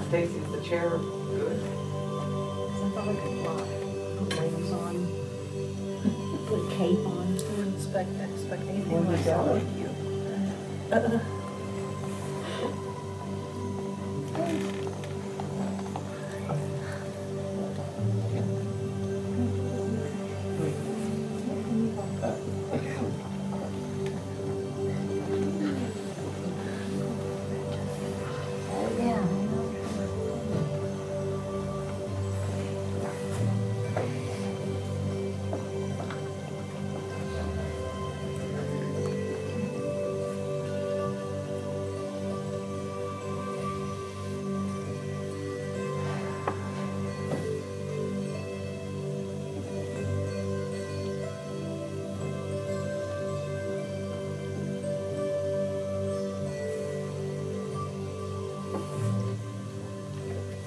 Stacy's the chair. Good. I thought I could fly. Put wings on. Put a cape on. I wouldn't expect anything less than you.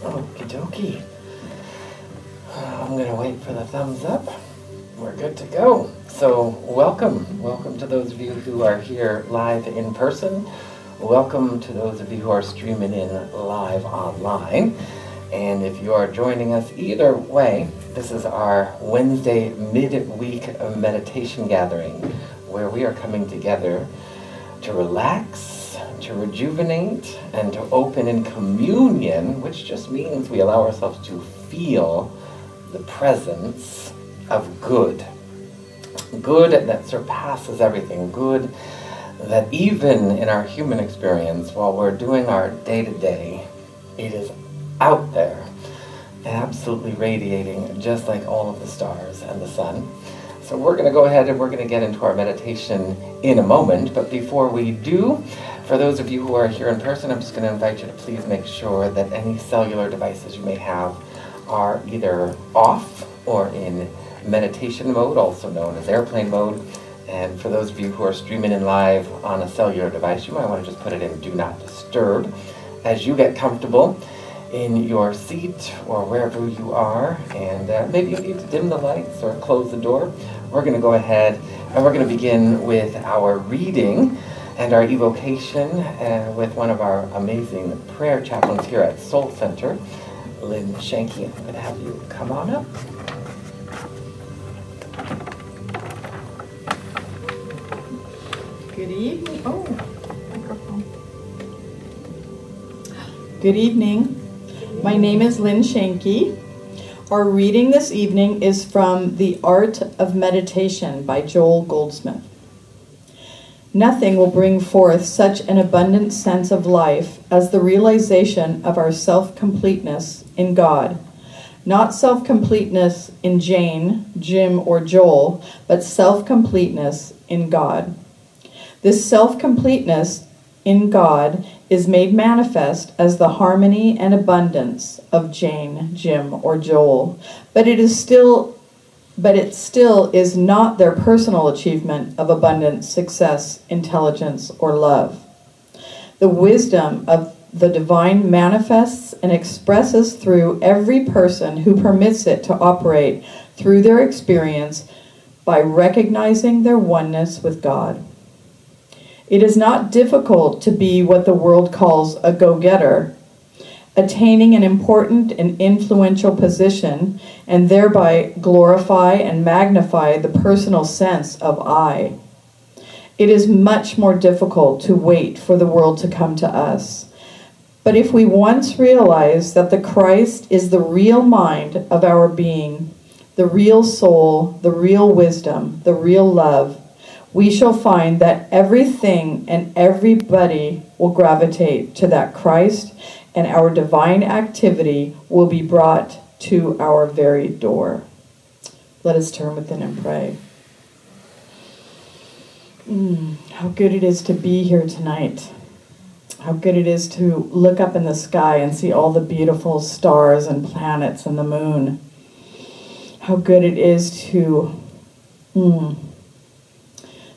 Okie dokie. I'm going to wait for the thumbs up. We're good to go. So welcome. Welcome to those of you who are here live in person. Welcome to those of you who are streaming in live online. And if you are joining us either way, this is our Wednesday midweek meditation gathering where we are coming together to relax, to rejuvenate, and to open in communion, which just means we allow ourselves to feel the presence of good. Good that surpasses everything. Good that even in our human experience, while we're doing our day-to-day, it is out there, absolutely radiating just like all of the stars and the sun. So we're going to go ahead and we're going to get into our meditation in a moment. But before we do, for those of you who are here in person, I'm just going to invite you to please make sure that any cellular devices you may have are either off or in meditation mode, also known as airplane mode. And for those of you who are streaming in live on a cellular device, you might want to just put it in Do Not Disturb as you get comfortable in your seat or wherever you are. And maybe you need to dim the lights or close the door. We're going to go ahead and we're going to begin with our reading and our evocation with one of our amazing prayer chaplains here at Soul Center, Lynn Shanky. I'm going to have you come on up. Good evening. Oh, microphone. Good evening. My name is Lynn Shanky. Our reading this evening is from The Art of Meditation by Joel Goldsmith. Nothing will bring forth such an abundant sense of life as the realization of our self-completeness in God. Not self-completeness in Jane, Jim, or Joel, but self-completeness in God. This self-completeness in God is made manifest as the harmony and abundance of Jane, Jim, or Joel, but it still is not their personal achievement of abundance, success, intelligence, or love. The wisdom of the divine manifests and expresses through every person who permits it to operate through their experience by recognizing their oneness with God. It is not difficult to be what the world calls a go-getter, attaining an important and influential position, and thereby glorify and magnify the personal sense of I. It is much more difficult to wait for the world to come to us. But if we once realize that the Christ is the real mind of our being, the real soul, the real wisdom, the real love, we shall find that everything and everybody will gravitate to that Christ, and our divine activity will be brought to our very door. Let us turn within and pray. How good it is to be here tonight. How good it is to look up in the sky and see all the beautiful stars and planets and the moon. How good it is to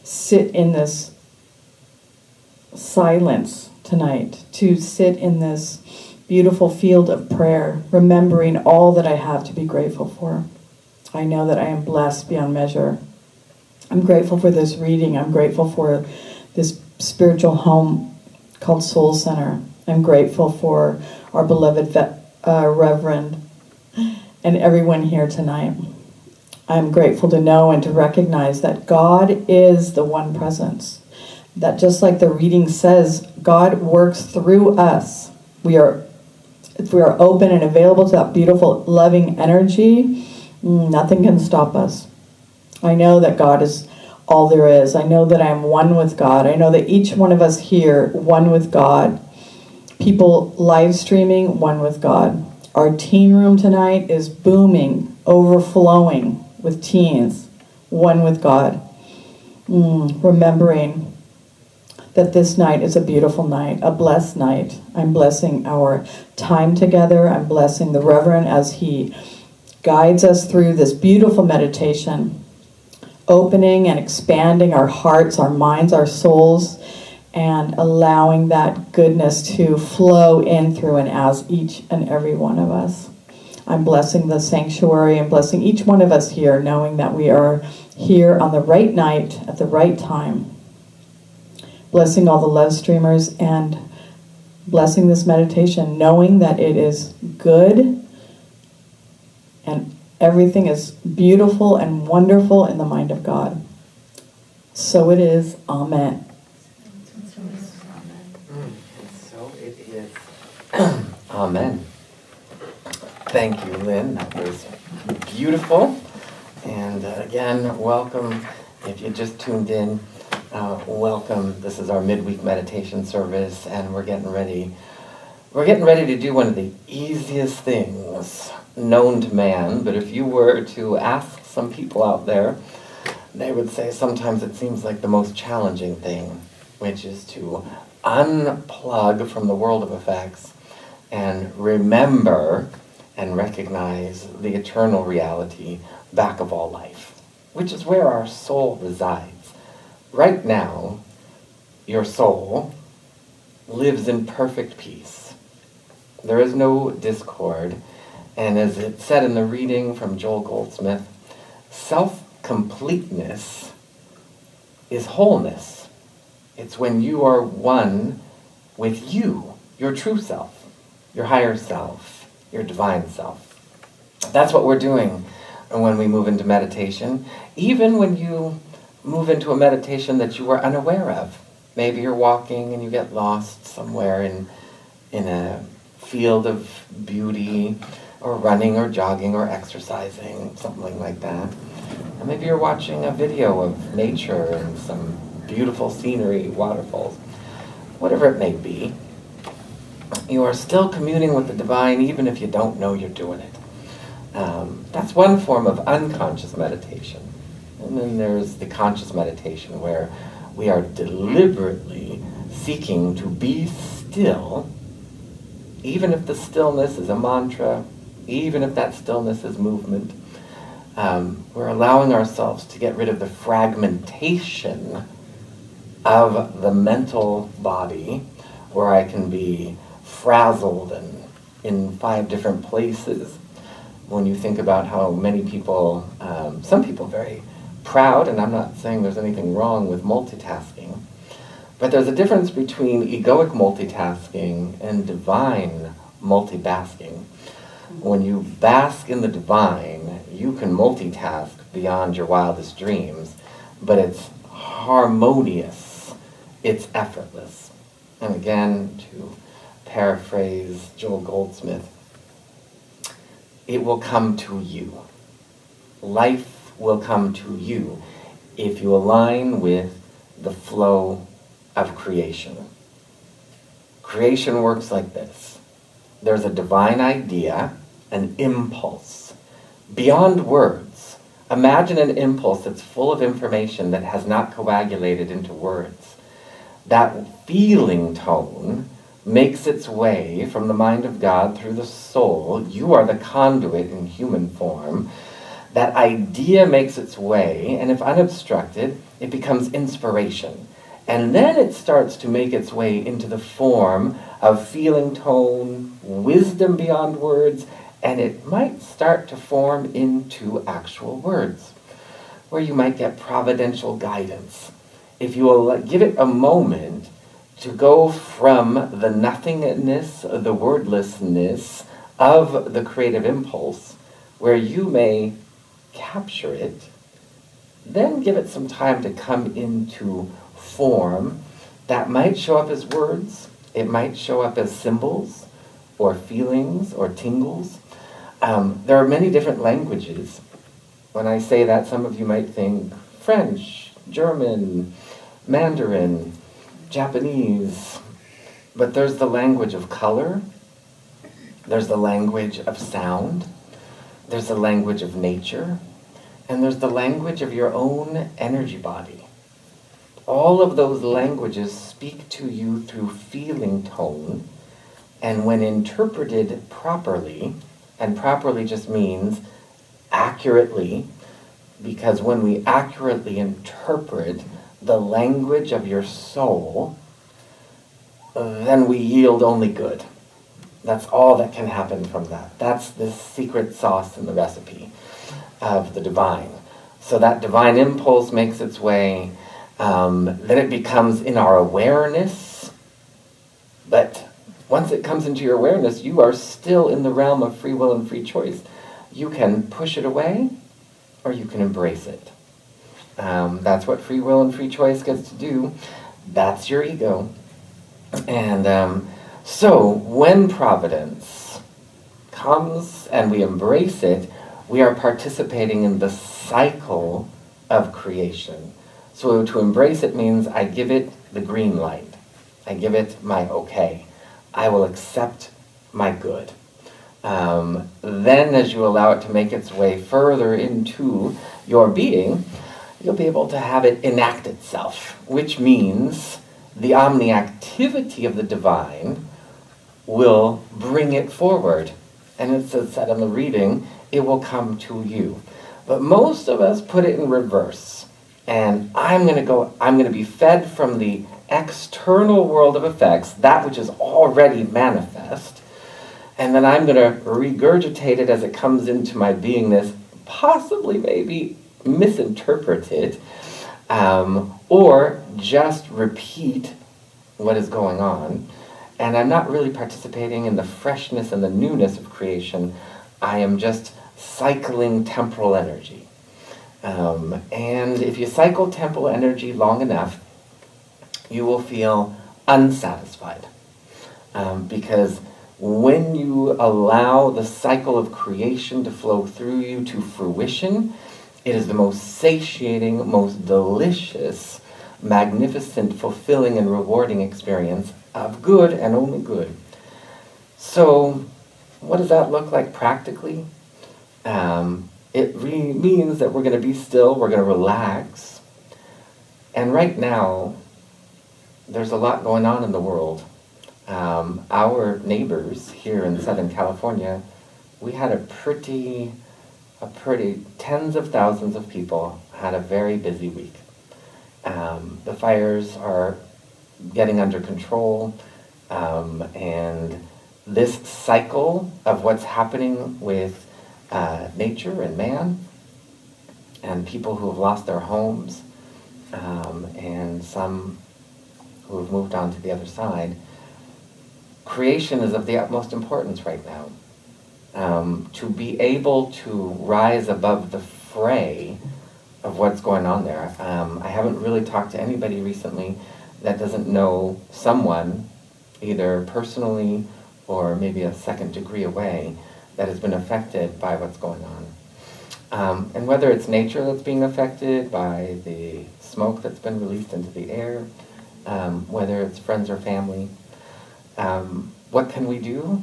sit in this silence tonight, to sit in this beautiful field of prayer, remembering all that I have to be grateful for. I know that I am blessed beyond measure. I'm grateful for this reading. I'm grateful for this spiritual home called Soul Center. I'm grateful for our beloved Reverend, and everyone here tonight. I'm grateful to know and to recognize that God is the one presence. That just like the reading says, God works through us. If we are open and available to that beautiful, loving energy, nothing can stop us. I know that God is all there is. I know that I am one with God. I know that each one of us here, one with God. People live streaming, one with God. Our teen room tonight is booming, overflowing with teens, one with God. Remembering that this night is a beautiful night, a blessed night. I'm blessing our time together. I'm blessing the Reverend as he guides us through this beautiful meditation, opening and expanding our hearts, our minds, our souls, and allowing that goodness to flow in through and as each and every one of us. I'm blessing the sanctuary and blessing each one of us here, knowing that we are here on the right night at the right time. Blessing all the love streamers and blessing this meditation, knowing that it is good and everything is beautiful and wonderful in the mind of God. So it is. Amen. So it is. Amen. Thank you, Lynn. That was beautiful. And again, welcome. If you just tuned in, welcome. This is our midweek meditation service, and we're getting ready. We're getting ready to do one of the easiest things known to man. But if you were to ask some people out there, they would say sometimes it seems like the most challenging thing, which is to unplug from the world of effects and remember and recognize the eternal reality back of all life, which is where our soul resides. Right now, your soul lives in perfect peace. There is no discord, and as it said in the reading from Joel Goldsmith, self-completeness is wholeness. It's when you are one with you, your true self, your higher self, your divine self. That's what we're doing when we move into meditation. Even when you move into a meditation that you were unaware of. Maybe you're walking and you get lost somewhere in a field of beauty, or running or jogging or exercising, something like that. And maybe you're watching a video of nature and some beautiful scenery, waterfalls, whatever it may be. You are still communing with the divine even if you don't know you're doing it. That's one form of unconscious meditation. And then there's the conscious meditation where we are deliberately seeking to be still, even if the stillness is a mantra, even if that stillness is movement. We're allowing ourselves to get rid of the fragmentation of the mental body, where I can be frazzled and in 5 different places. When you think about how many people, some people very proud, and I'm not saying there's anything wrong with multitasking, but there's a difference between egoic multitasking and divine multibasking. When you bask in the divine, you can multitask beyond your wildest dreams, but it's harmonious, it's effortless. And again, to paraphrase Joel Goldsmith, it will come to you. Life will come to you if you align with the flow of creation. Creation works like this. There's a divine idea, an impulse, beyond words. Imagine an impulse that's full of information that has not coagulated into words. That feeling tone makes its way from the mind of God through the soul. You are the conduit in human form. That idea makes its way, and if unobstructed, it becomes inspiration. And then it starts to make its way into the form of feeling tone, wisdom beyond words, and it might start to form into actual words, where you might get providential guidance. If you will give it a moment to go from the nothingness, the wordlessness of the creative impulse, where you may capture it, then give it some time to come into form that might show up as words, it might show up as symbols, or feelings, or tingles. There are many different languages. When I say that, some of you might think French, German, Mandarin, Japanese, but there's the language of color, there's the language of sound, there's the language of nature, and there's the language of your own energy body. All of those languages speak to you through feeling tone, and when interpreted properly, and properly just means accurately, because when we accurately interpret the language of your soul, then we yield only good. That's all that can happen from that. That's the secret sauce in the recipe of the divine. So that divine impulse makes its way, then it becomes in our awareness, but once it comes into your awareness, you are still in the realm of free will and free choice. You can push it away, or you can embrace it. That's what free will and free choice gets to do. That's your ego. And so when providence comes and we embrace it, we are participating in the cycle of creation. So to embrace it means I give it the green light. I give it my okay. I will accept my good. Then as you allow it to make its way further into your being, you'll be able to have it enact itself, which means the omni-activity of the divine will bring it forward. And it's said in the reading, it will come to you. But most of us put it in reverse. And I'm going to be fed from the external world of effects, that which is already manifest, and then I'm going to regurgitate it as it comes into my beingness, possibly maybe misinterpret it, or just repeat what is going on. And I'm not really participating in the freshness and the newness of creation. I am just cycling temporal energy. And if you cycle temporal energy long enough, you will feel unsatisfied. Because when you allow the cycle of creation to flow through you to fruition, it is the most satiating, most delicious, magnificent, fulfilling, and rewarding experience of good and only good. So, what does that look like practically? It really means that we're going to be still, we're going to relax. And right now, there's a lot going on in the world. Our neighbors here in Southern California, we had a pretty tens of thousands of people had a very busy week. The fires are getting under control, and this cycle of what's happening with nature and man, and people who have lost their homes, and some who have moved on to the other side, creation is of the utmost importance right now. To be able to rise above the fray of what's going on there. I haven't really talked to anybody recently that doesn't know someone, either personally or maybe a second degree away, that has been affected by what's going on. And whether it's nature that's being affected by the smoke that's been released into the air, whether it's friends or family, what can we do?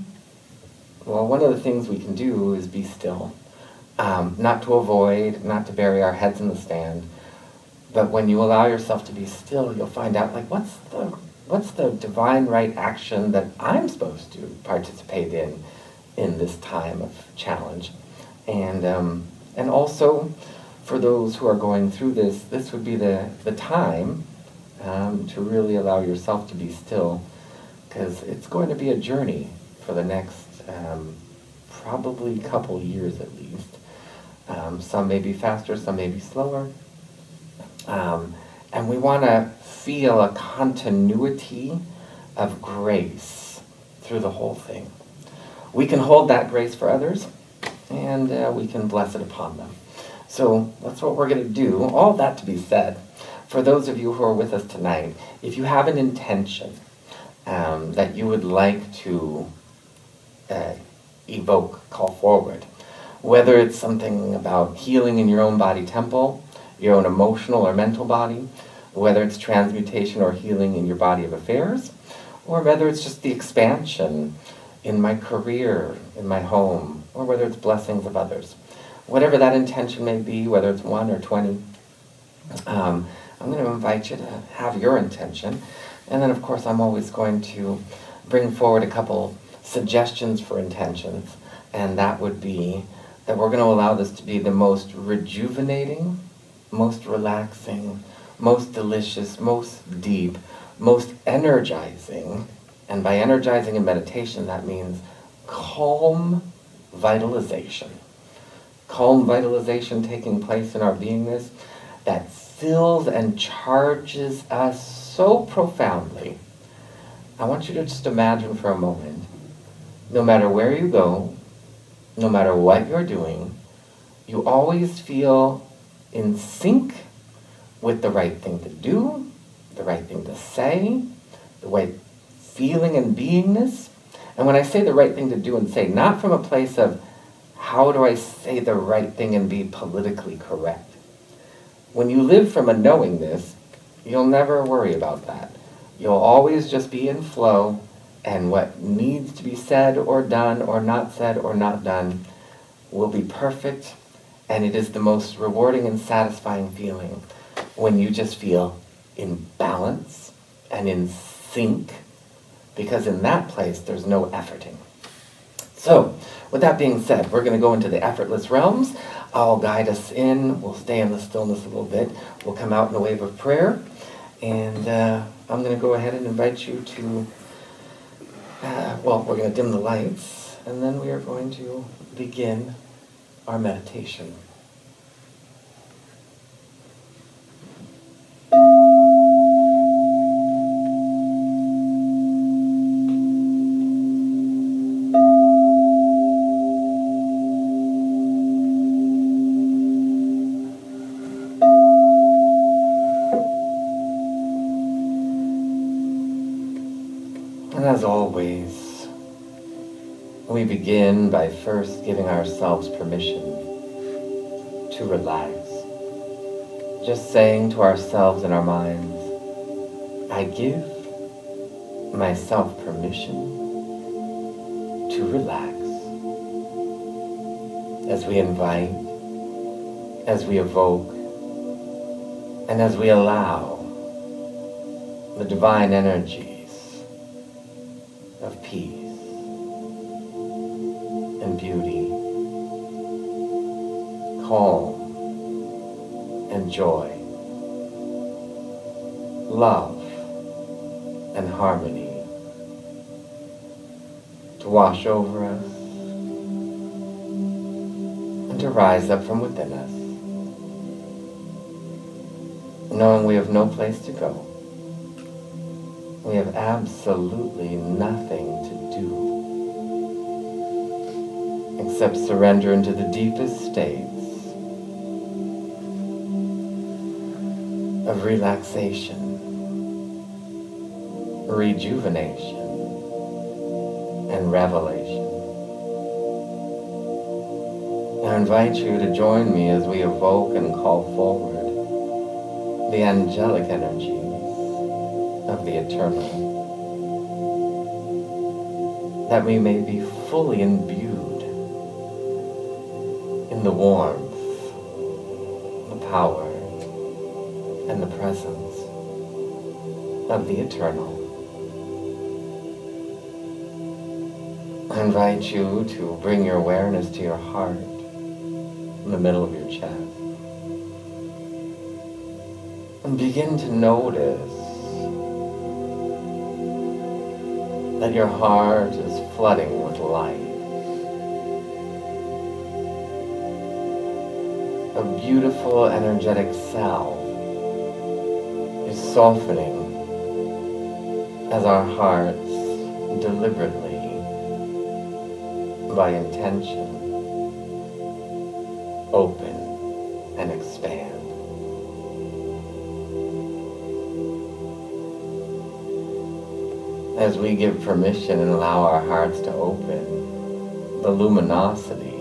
Well, one of the things we can do is be still. Not to avoid, not to bury our heads in the sand, but when you allow yourself to be still, you'll find out, like, what's the divine right action that I'm supposed to participate in this time of challenge. And also, for those who are going through this would be the time to really allow yourself to be still, because it's going to be a journey for the next probably couple years at least. Some may be faster, some may be slower. And we want to feel a continuity of grace through the whole thing. We can hold that grace for others, and we can bless it upon them. So that's what we're going to do. All that to be said, for those of you who are with us tonight, if you have an intention that you would like to evoke, call forward, whether it's something about healing in your own body temple, your own emotional or mental body, whether it's transmutation or healing in your body of affairs, or whether it's just the expansion in my career, in my home, or whether it's blessings of others. Whatever that intention may be, whether it's 1 or 20, I'm going to invite you to have your intention. And then, of course, I'm always going to bring forward a couple suggestions for intentions, and that would be that we're going to allow this to be the most rejuvenating, most relaxing, most delicious, most deep, most energizing, and by energizing in meditation, that means calm vitalization. Calm vitalization taking place in our beingness that fills and charges us so profoundly. I want you to just imagine for a moment, no matter where you go, no matter what you're doing, you always feel in sync with the right thing to do, the right thing to say, the right feeling and beingness. And when I say the right thing to do and say, not from a place of how do I say the right thing and be politically correct. When you live from a knowingness, you'll never worry about that. You'll always just be in flow, and what needs to be said or done or not said or not done will be perfect, and it is the most rewarding and satisfying feeling when you just feel in balance and in sync, because in that place there's no efforting. So, with that being said, we're going to go into the effortless realms. I'll guide us in. We'll stay in the stillness a little bit. We'll come out in a wave of prayer. And I'm going to go ahead and invite you to, we're going to dim the lights. And then we are going to begin our meditation. And as always, we begin by first giving ourselves permission to relax. Just saying to ourselves in our minds, I give myself permission to relax. As we invite, as we evoke, and as we allow the divine energies of peace and beauty, calm and joy, love and harmony to wash over us and to rise up from within us, knowing we have no place to go. We have absolutely nothing to do except surrender into the deepest states of relaxation, rejuvenation, and revelation. I invite you to join me as we evoke and call forward the angelic energies of the eternal, that we may be fully imbued in the warmth, the power, and the presence of the eternal. I invite you to bring your awareness to your heart in the middle of your chest and begin to notice that your heart is flooding with light. A beautiful energetic salve softening as our hearts deliberately, by intention, open and expand. As we give permission and allow our hearts to open, the luminosity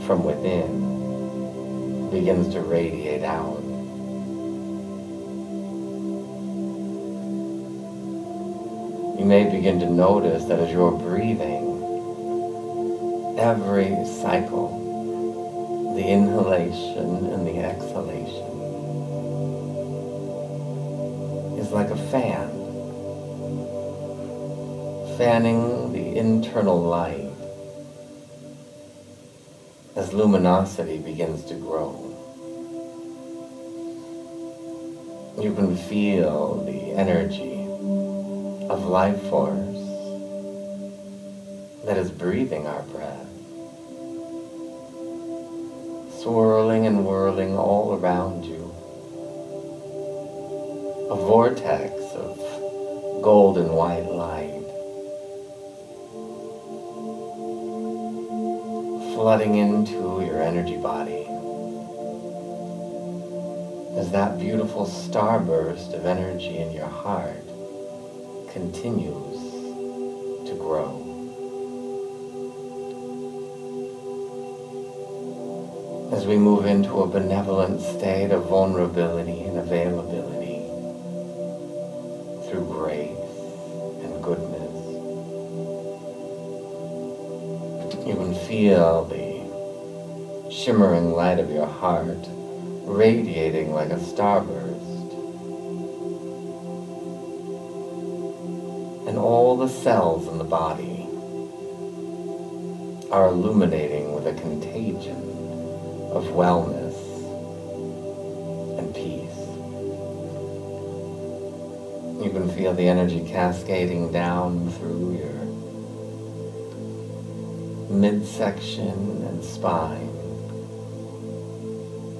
from within begins to radiate out. You may begin to notice that as you're breathing, every cycle, the inhalation and the exhalation, is like a fan, fanning the internal light as luminosity begins to grow. You can feel the energy of life force that is breathing our breath, swirling and whirling all around you. A vortex of golden white light flooding into your energy body as that beautiful starburst of energy in your heart continues to grow. As we move into a benevolent state of vulnerability and availability through grace and goodness, you can feel the shimmering light of your heart radiating like a starburst. And all the cells in the body are illuminating with a contagion of wellness and peace. You can feel the energy cascading down through your midsection and spine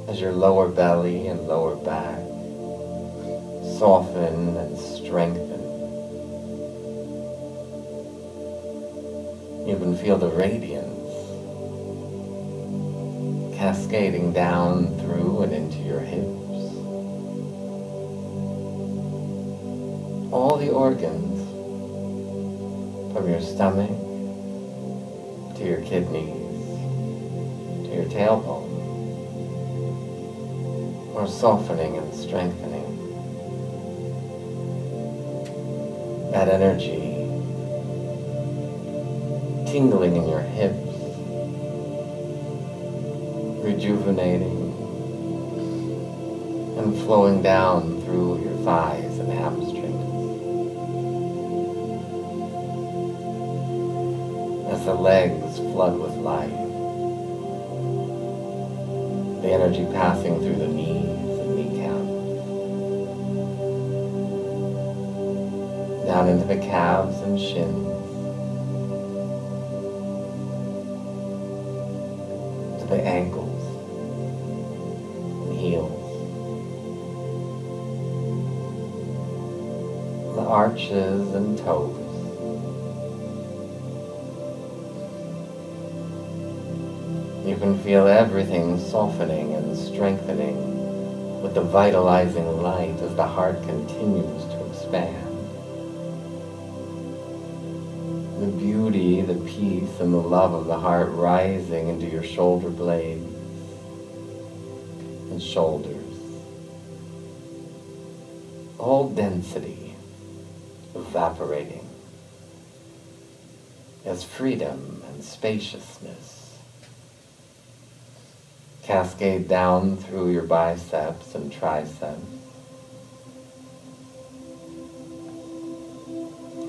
as your lower belly and lower back soften and strengthen. You can feel the radiance cascading down through and into your hips. All the organs, from your stomach to your kidneys to your tailbone, are softening and strengthening. That energy tingling in your hips, rejuvenating and flowing down through your thighs and hamstrings. As the legs flood with life, the energy passing through the knees and kneecaps, down into the calves and shins, the ankles and heels, the arches and toes, you can feel everything softening and strengthening with the vitalizing light as the heart continues to expand. The beauty, the peace, and the love of the heart rising into your shoulder blades and shoulders. All density evaporating as freedom and spaciousness cascade down through your biceps and triceps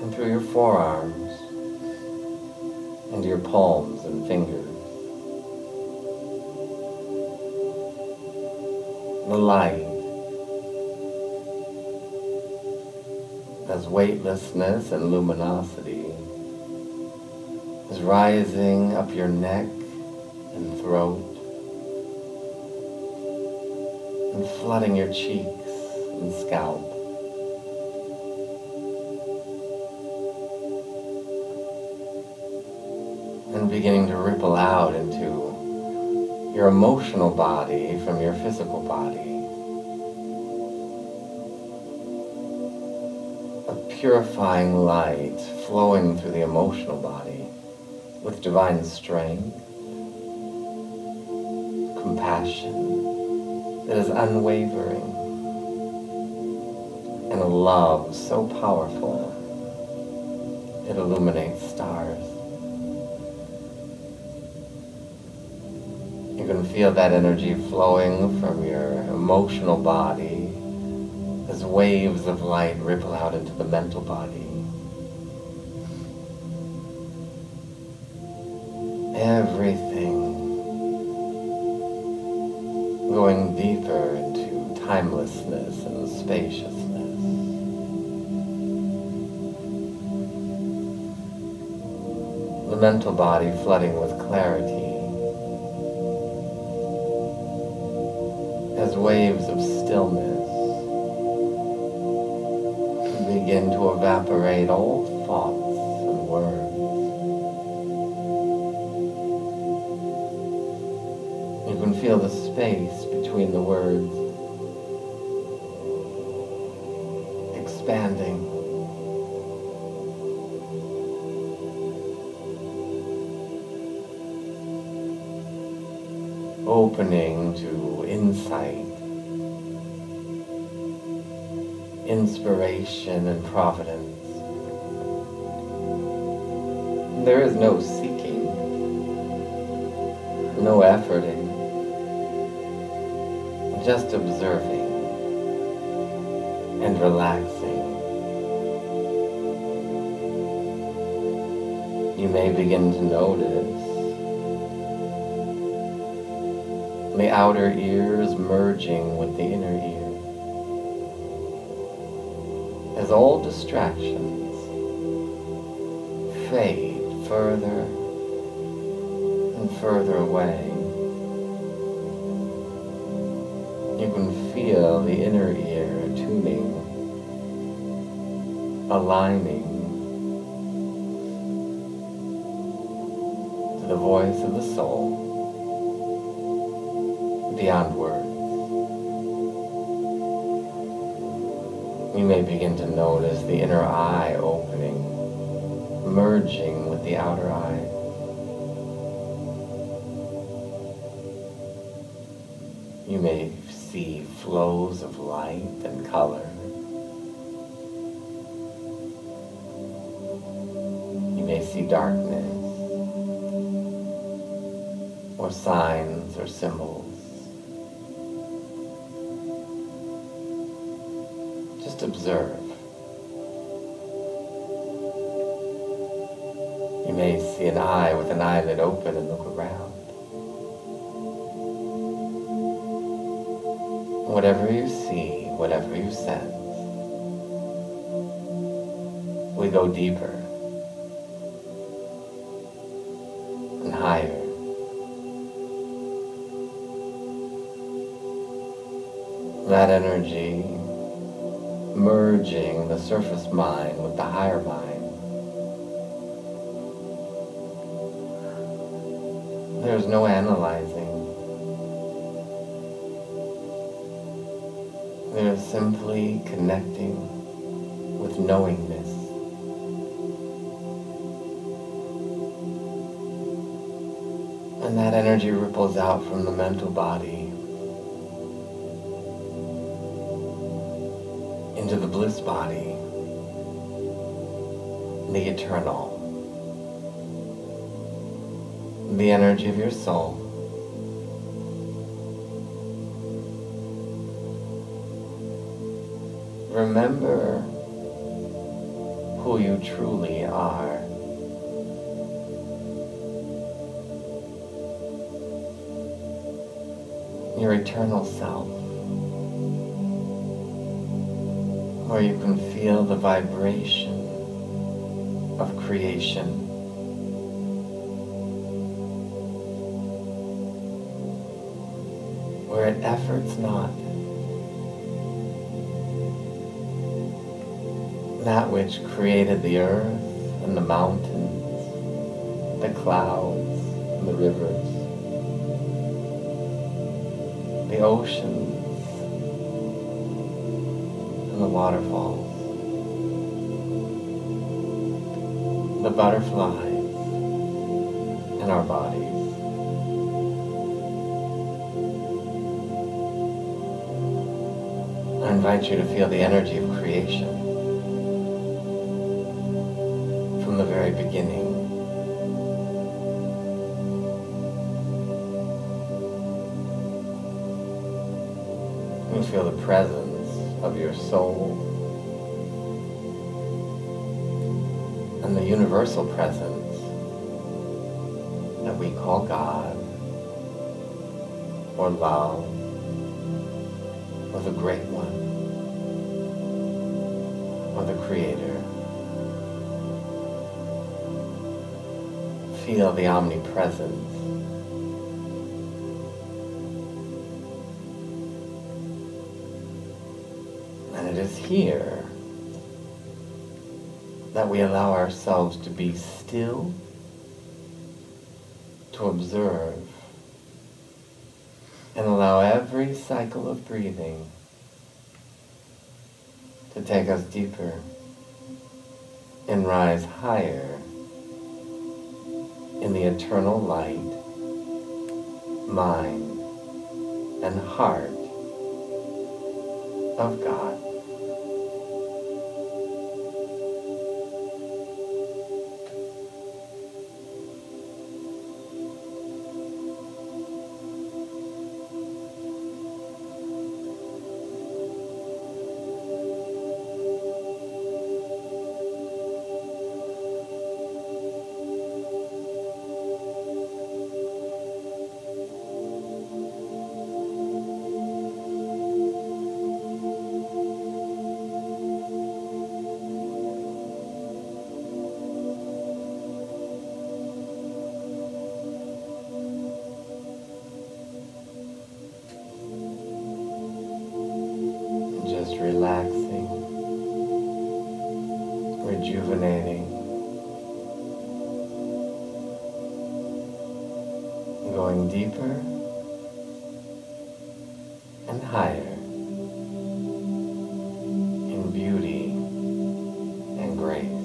and through your forearms and your palms and fingers. The light as weightlessness and luminosity is rising up your neck and throat and flooding your cheeks and scalp. And beginning to ripple out into your emotional body from your physical body. A purifying light flowing through the emotional body with divine strength, compassion that is unwavering, and a love so powerful it illuminates stars. You can feel that energy flowing from your emotional body as waves of light ripple out into the mental body. Everything going deeper into timelessness and spaciousness. The mental body flooding with clarity as waves of stillness begin to evaporate all thoughts and words. You can feel the space between the words expanding. Opening to insight, inspiration, and providence. There is no seeking, no efforting, just observing and relaxing. You may begin to notice the outer ears merging with the inner ear, as all distractions fade further and further away. You can feel the inner ear tuning, aligning to the voice of the soul beyond words. You may begin to notice the inner eye opening, merging with the outer eye. You may see flows of light and color. You may see darkness, or signs or symbols. Just observe. You may see an eye with an eyelid open and look around. Whatever you see, whatever you sense, we go deeper and higher. That energy merging the surface mind with the higher mind. There's no analyzing. There's simply connecting with knowingness. And that energy ripples out from the mental body into the bliss body, the eternal, the energy of your soul. Remember who you truly are. Your eternal self, where you can feel the vibration of creation. Where it efforts not, that which created the earth and the mountains, the clouds and the rivers, the oceans and the waterfalls, the butterflies in our bodies. I invite you to feel the energy of creation from the very beginning. You feel the presence of your soul and the universal presence that we call God, or love, or the Great One, or the Creator. Feel the omnipresence. And it is here that we allow ourselves to be still, to observe, and allow every cycle of breathing to take us deeper and rise higher in the eternal light, mind, and heart of God. Just relaxing, rejuvenating, going deeper and higher in beauty and grace.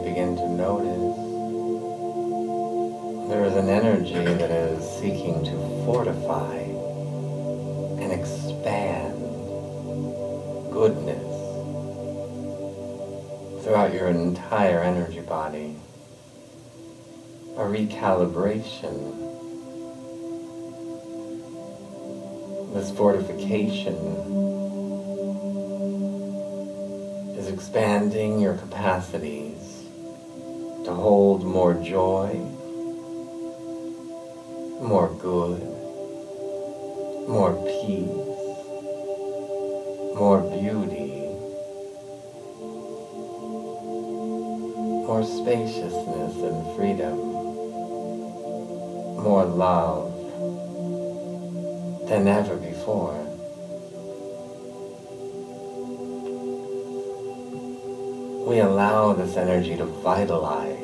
Begin to notice there is an energy that is seeking to fortify and expand goodness throughout your entire energy body. recalibration, this fortification is expanding your capacities to hold more joy, more good, more peace, more beauty, more spaciousness and freedom, more love than ever before. We allow this energy to vitalize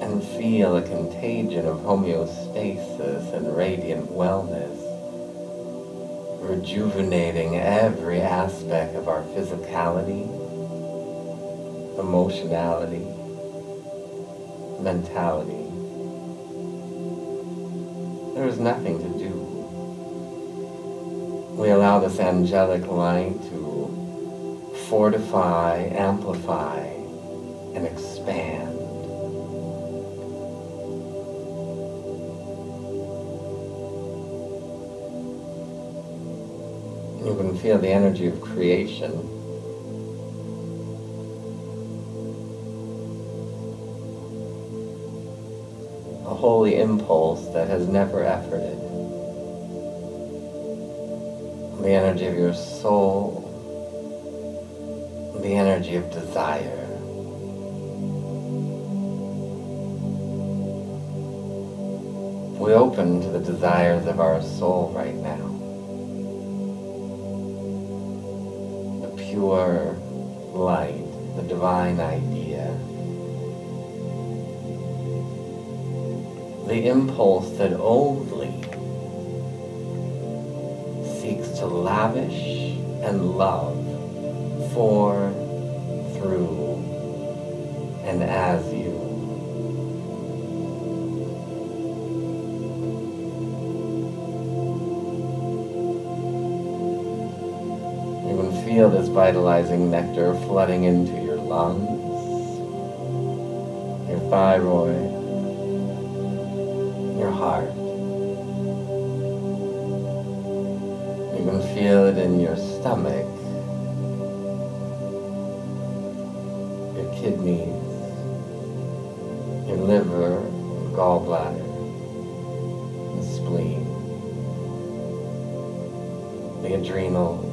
and feel a contagion of homeostasis and radiant wellness, rejuvenating every aspect of our physicality, emotionality, mentality. There is nothing to do. We allow this angelic light to fortify, amplify, and expand. You can feel the energy of creation. A holy impulse that has never efforted. The energy of your soul. The energy of desire. We open to the desires of our soul right now. The pure light, the divine idea. The impulse that only seeks to lavish and love for, through, and as you. You can feel this vitalizing nectar flooding into your lungs, your thyroid, your heart. You can feel it in your stomach, your kidneys, your liver, your gallbladder, the spleen, the adrenals.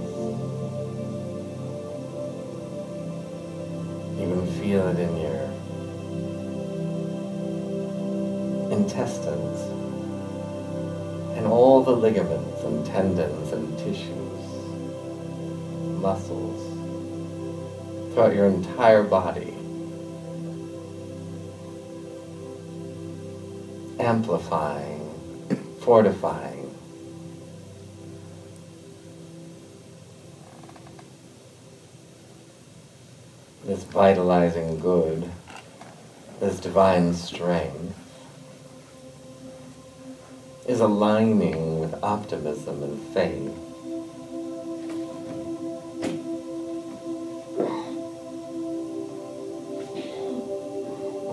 You can feel it in your intestines and all the ligaments and tendons and tissues, muscles, throughout your entire body, amplifying, fortifying. This vitalizing good, this divine strength, is aligning with optimism and faith.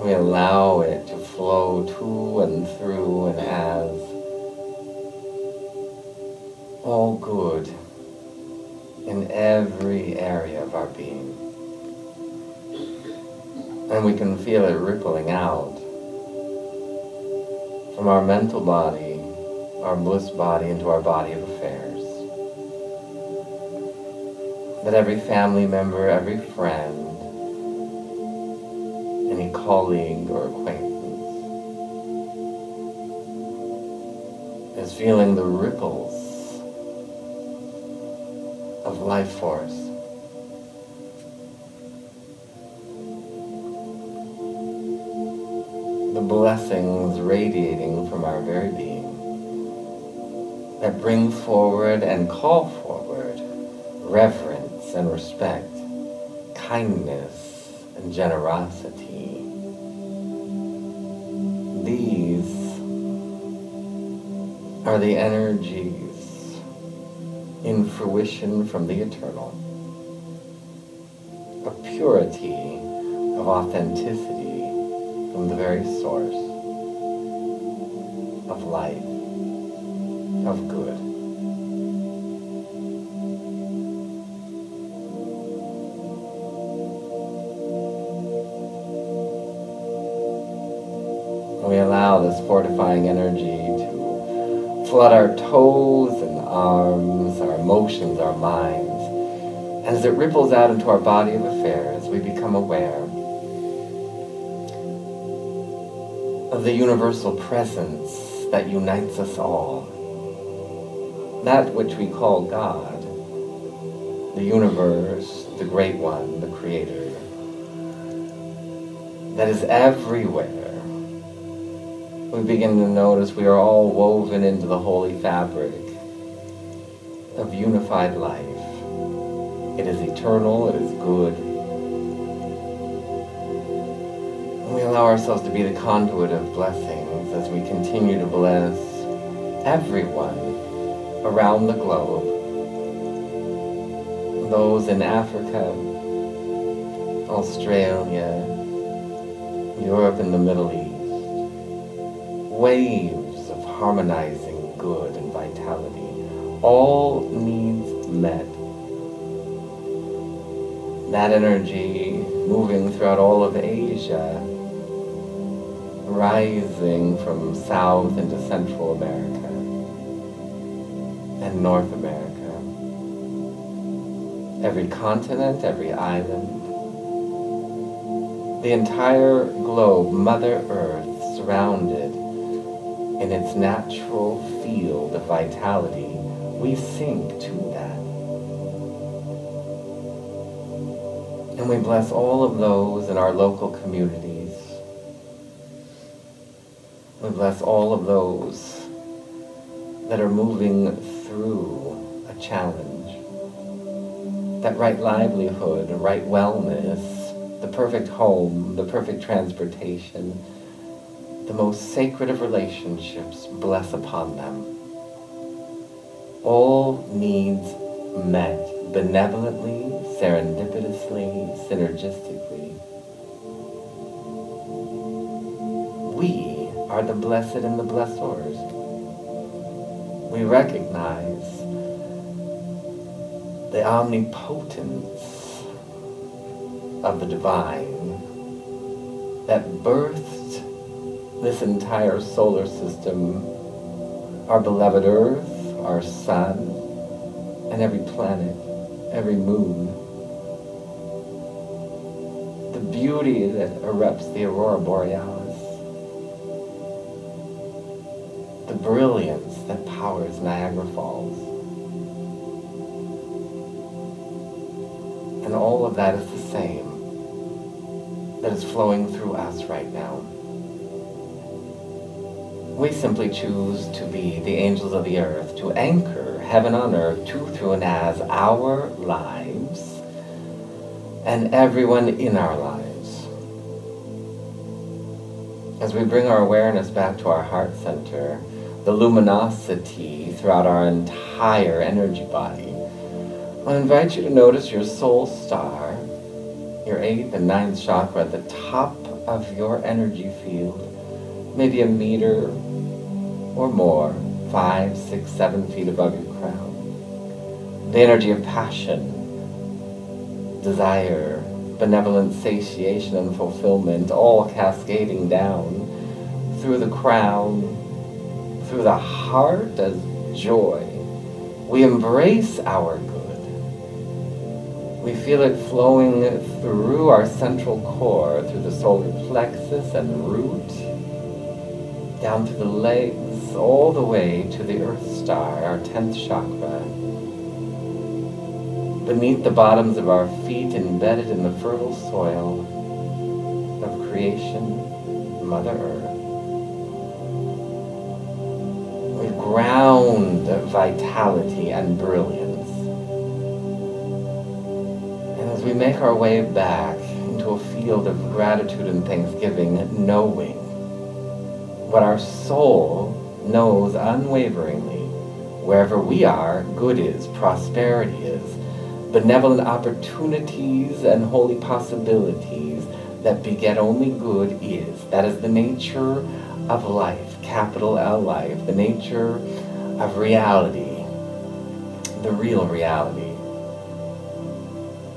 We allow it to flow to and through and as all good in every area of our being. And we can feel it rippling out from our mental body, our bliss body, into our body of affairs. That every family member, every friend, any colleague or acquaintance is feeling the ripples of life force. The blessings radiating from our very being that bring forward and call forward reverence and respect, kindness and generosity. These are the energies in fruition from the eternal, a purity of authenticity, of from the very source of life, of good. We allow this fortifying energy to flood our toes and arms, our emotions, our minds. And as it ripples out into our body of affairs, we become aware of the universal presence that unites us all. That which we call God, the universe, the Great One, the Creator, that is everywhere. We begin to notice we are all woven into the holy fabric of unified life. It is eternal, it is good. And we allow ourselves to be the conduit of blessings as we continue to bless everyone around the globe. Those in Africa, Australia, Europe and the Middle East. Waves of harmonizing good and vitality, all needs met. That energy moving throughout all of Asia, rising from South into Central America and North America. Every continent, every island, the entire globe, Mother Earth, surrounded in its natural field of vitality, we sink to that. And we bless all of those in our local communities. We bless all of those that are moving through a challenge. That right livelihood, right wellness, the perfect home, the perfect transportation, the most sacred of relationships, bless upon them. All needs met, benevolently, serendipitously, synergistically. We are the blessed and the blessors. We recognize the omnipotence of the divine that birthed this entire solar system, our beloved Earth, our sun, and every planet, every moon. The beauty that erupts the aurora borealis. The brilliance that powers Niagara Falls. And all of that is the same that is flowing through us right now. We simply choose to be the angels of the earth, to anchor heaven on earth to, through, and as our lives and everyone in our lives. As we bring our awareness back to our heart center, the luminosity throughout our entire energy body, I invite you to notice your soul star, your 8th and 9th chakra at the top of your energy field, maybe a meter or more, 5, 6, 7 feet above your crown. The energy of passion, desire, benevolent satiation and fulfillment, all cascading down through the crown, through the heart as joy. We embrace our good. We feel it flowing through our central core, through the solar plexus and root, down through the legs, all the way to the Earth Star, our 10th chakra. Beneath the bottoms of our feet, embedded in the fertile soil of creation, Mother Earth. We ground vitality and brilliance. And as we make our way back into a field of gratitude and thanksgiving, knowing what our soul knows unwaveringly, wherever we are, good is, prosperity is, benevolent opportunities and holy possibilities, that beget only good is. That is the nature of life, capital L life, the nature of reality, the real reality.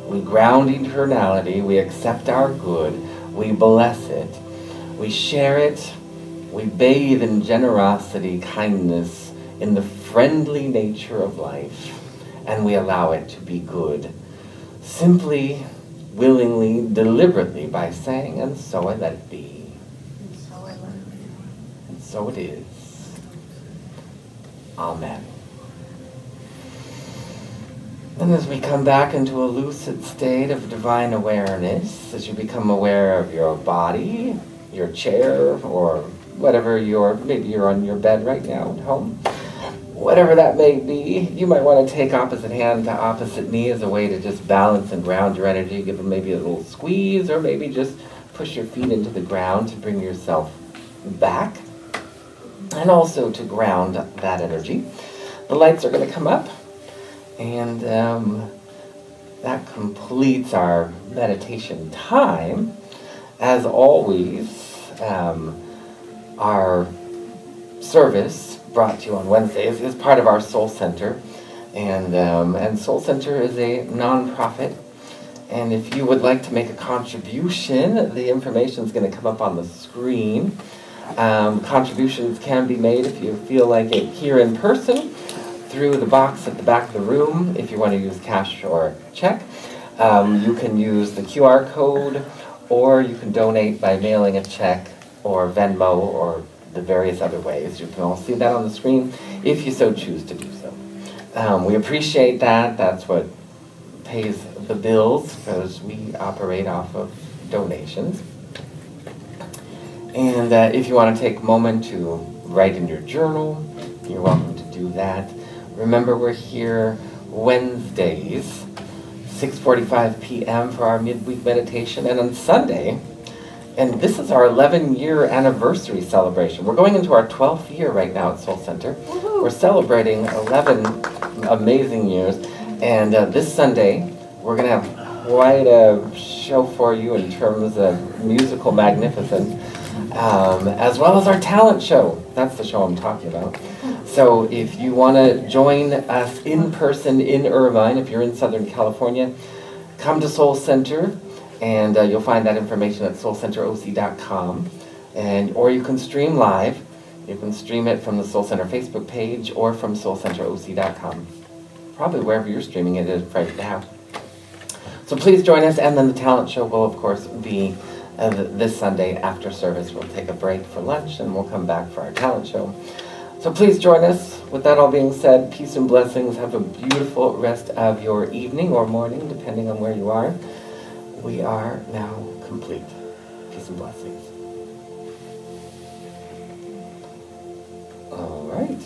We ground eternality, we accept our good, we bless it, we share it, we bathe in generosity, kindness, in the friendly nature of life, and we allow it to be good. Simply, willingly, deliberately, by saying, and so I let it be. And so it is. Amen. And as we come back into a lucid state of divine awareness, as you become aware of your body, your chair, or whatever maybe you're on your bed right now at home, whatever that may be, you might want to take opposite hand to opposite knee as a way to just balance and ground your energy. Give them maybe a little squeeze, or maybe just push your feet into the ground to bring yourself back, and also to ground that energy. The lights are going to come up, and that completes our meditation time. As always, our service brought to you on Wednesdays is part of our Soul Center, and Soul Center is a non-profit. And if you would like to make a contribution, the information is going to come up on the screen. Contributions can be made if you feel like it here in person through the box at the back of the room. If you want to use cash or check, you can use the QR code, or you can donate by mailing a check or Venmo or the various other ways. You can all see that on the screen if you so choose to do so. We appreciate that. That's what pays the bills, because we operate off of donations. And if you want to take a moment to write in your journal, you're welcome to do that. Remember, we're here Wednesdays, 6:45 p.m. for our midweek meditation, and on Sunday, and this is our 11-year anniversary celebration. We're going into our 12th year right now at Soul Center. We're celebrating 11 amazing years, and this Sunday, we're going to have quite a show for you in terms of musical magnificence, as well as our talent show. That's the show I'm talking about. So if you want to join us in person in Irvine, if you're in Southern California, come to Soul Center, and you'll find that information at soulcenteroc.com. Or you can stream live. You can stream it from the Soul Center Facebook page or from soulcenteroc.com. Probably wherever you're streaming it is right now. So please join us, and then the talent show will, of course, be this Sunday after service. We'll take a break for lunch, and we'll come back for our talent show. So please join us. With that all being said, peace and blessings. Have a beautiful rest of your evening or morning, depending on where you are. We are now complete. Peace and blessings. All right.